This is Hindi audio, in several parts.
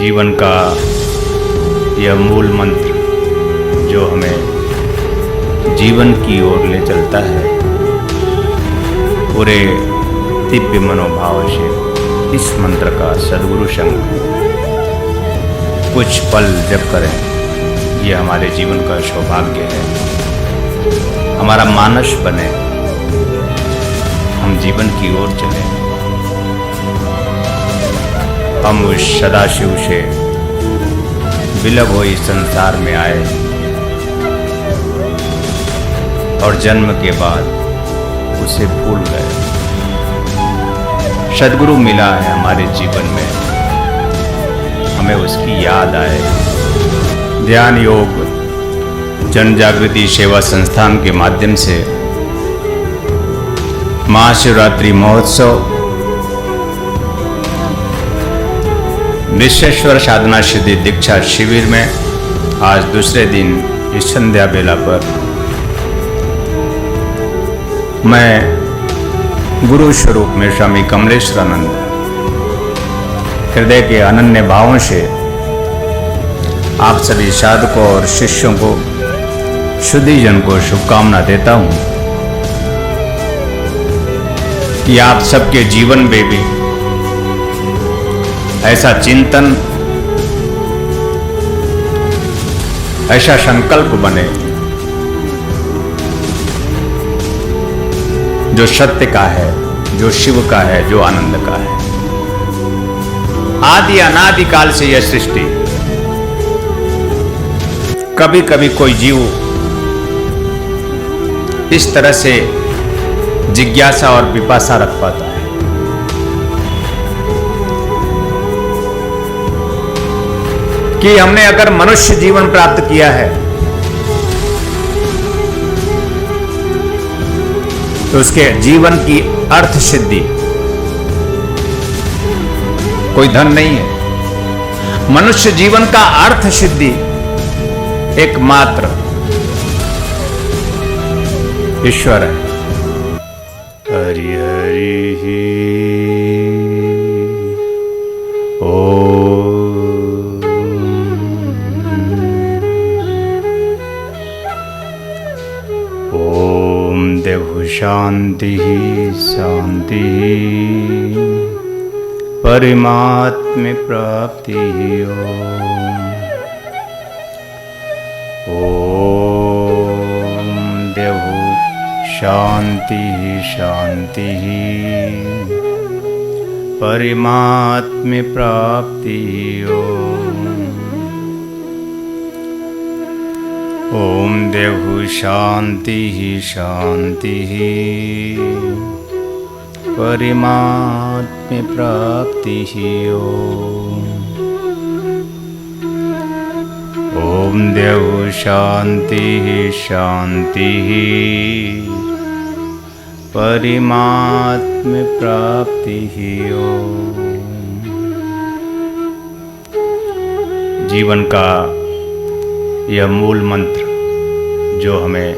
जीवन का यह मूल मंत्र जो हमें जीवन की ओर ले चलता है, पूरे दिव्य मनोभाव से इस मंत्र का सद्गुरु संग कुछ पल जप करें, ये हमारे जीवन का सौभाग्य है। हमारा मानस बने, हम जीवन की ओर चलें। हम उस सदाशिव से विलग हो इस संसार में आए और जन्म के बाद उसे भूल गए। सद्गुरु मिला है हमारे जीवन में, हमें उसकी याद आए। ध्यान योग जन जागृति सेवा संस्थान के माध्यम से महाशिवरात्रि महोत्सव विश्वेश्वर साधना सिद्धि दीक्षा शिविर में आज दूसरे दिन इस संध्या बेला पर मैं गुरु स्वरूप में स्वामी कमलेश्वरानंद हृदय के अनन्य भावों से आप सभी साधकों और शिष्यों को, शुद्धिजन को शुभकामना देता हूं कि आप सबके जीवन में भी ऐसा चिंतन, ऐसा संकल्प बने जो सत्य का है, जो शिव का है, जो आनंद का है। आदि अनादि काल से यह सृष्टि, कभी कभी कोई जीव इस तरह से जिज्ञासा और पिपासा रख पाता है कि हमने अगर मनुष्य जीवन प्राप्त किया है तो उसके जीवन की अर्थ सिद्धि कोई धन नहीं है। मनुष्य जीवन का अर्थ सिद्धि एकमात्र ईश्वर है। हरि हरि ओम देव शांति शांति परमात्म प्राप्ति। ओम देव शांति शांति परमात्म प्राप्ति। ओम देव शांति शांति परमात्म प्राप्ति। ओम देव शांति शांति परमात्म प्राप्ति। जीवन का यह मूल मंत्र जो हमें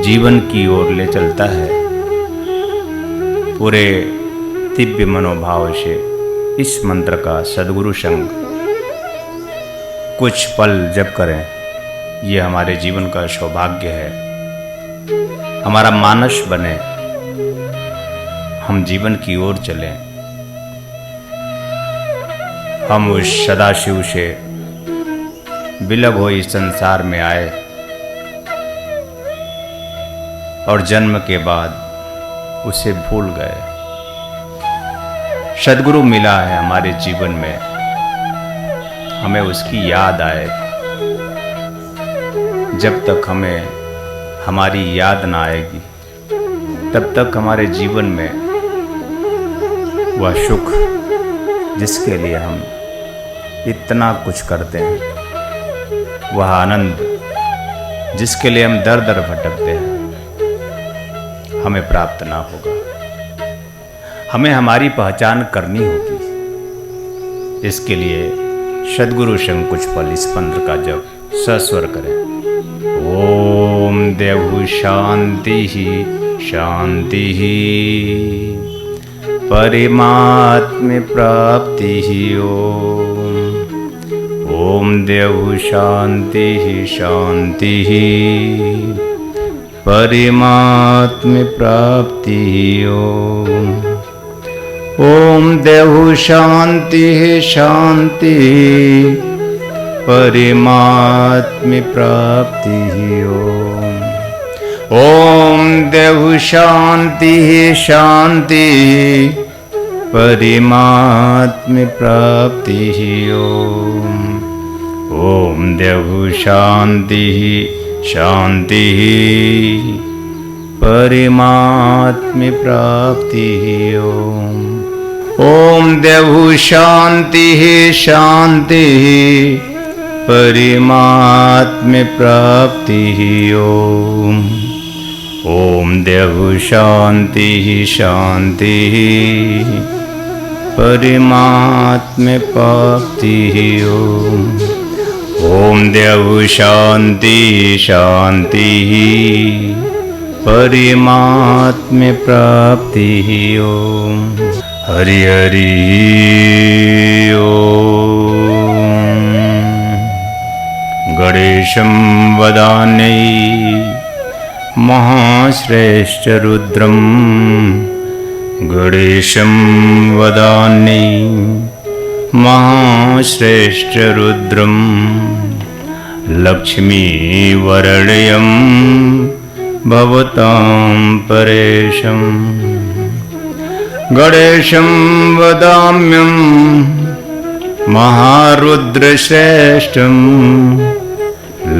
जीवन की ओर ले चलता है, पूरे दिव्य मनोभाव से इस मंत्र का सद्गुरु संग कुछ पल जप करें, ये हमारे जीवन का सौभाग्य है। हमारा मानस बने, हम जीवन की ओर चलें। हम उस सदाशिव से विलग हो इस संसार में आए और जन्म के बाद उसे भूल गए। सद्गुरु मिला है हमारे जीवन में, हमें उसकी याद आए। जब तक हमें हमारी याद ना आएगी तब तक हमारे जीवन में वह सुख जिसके लिए हम इतना कुछ करते हैं, वह आनंद जिसके लिए हम दर दर भटकते हैं, हमें प्राप्त ना होगा। हमें हमारी पहचान करनी होगी। इसके लिए सद्गुरु संग कुछ पल इस मंत्र का जप सस्वर करें। ओम देव शांति शांति परिमात्म प्राप्ति ओम। ओम देव शांति शांति परिमात्म प्राप्ति ओम। ओम देव शांति शांति परिमात्म प्राप्ति ओम। ओम देव शांति शांति परिमात्म प्राप्ति ओम। ओम देव शांति शांति परिमात्म प्राप्ति ओम। ओम देव शांति शांति परिमात्म प्राप्ति ओम। ओम देव शांति शांति परिमात्म प्राप्ति ओम। ओम देव शांति शांति परिमात्म प्राप्ति ओम। हरि हरि ओम। गणेशं वदान्यै महाश्रेष्ठ रुद्रं। गणेशं वदान्यै महाश्रेष्ठ रुद्रं। लक्ष्मीवरण्यं भवतां परेशं। गणेशं वदाम्यं महारुद्रश्रेष्ठं।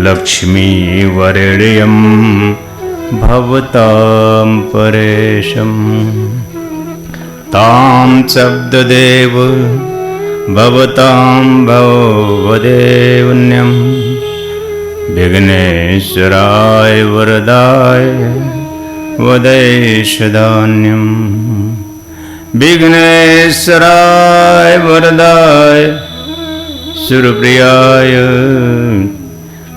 लक्ष्मीवरण्यं भवतां परेशं। तां शब्ददेव भवतां भवदेवन्यं। विघ्नेश्वराय वरदाय वदैषधान्यं। विघ्नेश्वराय वरदाय सुरप्रियाय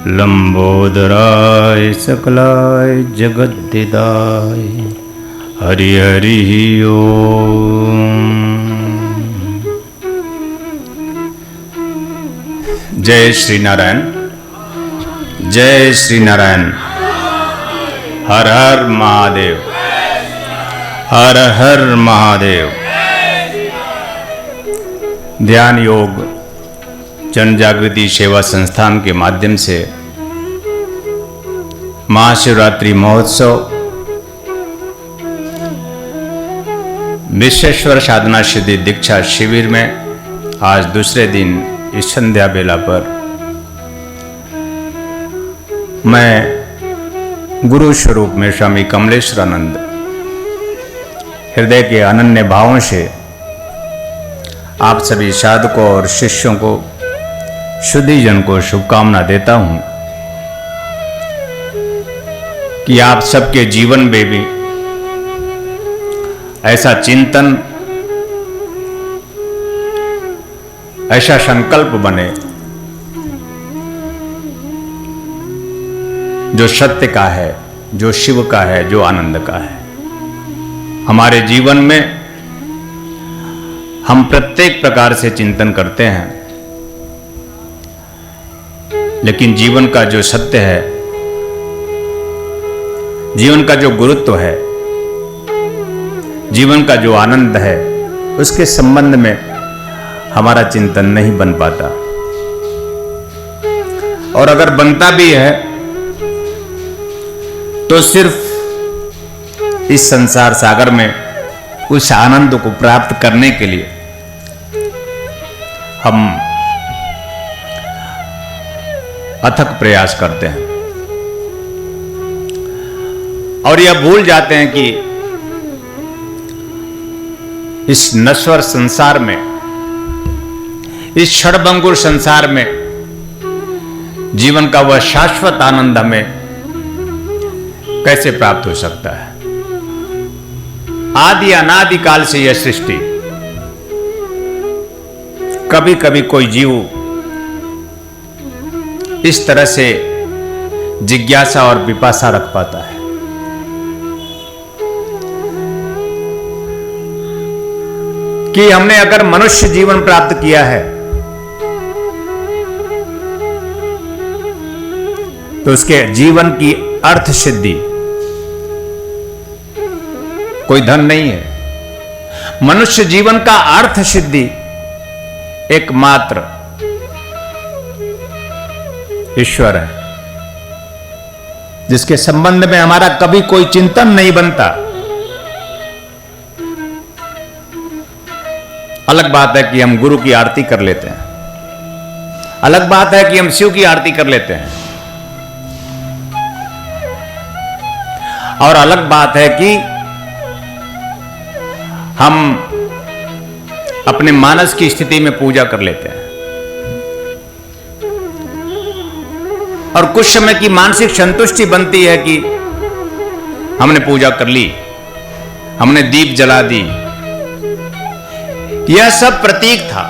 लंबोदराय सकलाय जगद्दिदाय। हरि हरि ओम। जय श्री नारायण। जय श्री नारायण। हर हर महादेव। हर हर महादेव। ध्यान योग जन जागृति सेवा संस्थान के माध्यम से महाशिवरात्रि महोत्सव विश्वेश्वर साधना सिद्धि दीक्षा शिविर में आज दूसरे दिन इस संध्या बेला पर मैं गुरु स्वरूप में स्वामी कमलेश्वरानंद हृदय के अनन्य भावों से आप सभी साधकों और शिष्यों को शुद्धि जन को शुभकामना देता हूं कि आप सबके जीवन में भी ऐसा चिंतन, ऐसा संकल्प बने जो सत्य का है, जो शिव का है, जो आनंद का है। हमारे जीवन में हम प्रत्येक प्रकार से चिंतन करते हैं, लेकिन जीवन का जो सत्य है, जीवन का जो गुरुत्व है, जीवन का जो आनंद है, उसके संबंध में हमारा चिंतन नहीं बन पाता। और अगर बनता भी है तो सिर्फ इस संसार सागर में उस आनंद को प्राप्त करने के लिए हम अथक प्रयास करते हैं और यह भूल जाते हैं कि इस नश्वर संसार में, इस क्षणभंगुर संसार में जीवन का वह शाश्वत आनंद हमें कैसे प्राप्त हो सकता है। आदि अनादि काल से यह सृष्टि, कभी कभी कोई जीव इस तरह से जिज्ञासा और पिपासा रख पाता है। कि हमने अगर मनुष्य जीवन प्राप्त किया है तो उसके जीवन की अर्थ सिद्धि कोई धन नहीं है। मनुष्य जीवन का अर्थ सिद्धि एकमात्र ईश्वर है, जिसके संबंध में हमारा कभी कोई चिंतन नहीं बनता। अलग बात है कि हम गुरु की आरती कर लेते हैं, अलग बात है कि हम शिव की आरती कर लेते हैं, और अलग बात है कि हम अपने मानस की स्थिति में पूजा कर लेते हैं और कुछ समय की मानसिक संतुष्टि बनती है कि हमने पूजा कर ली, हमने दीप जला दी। यह सब प्रतीक था।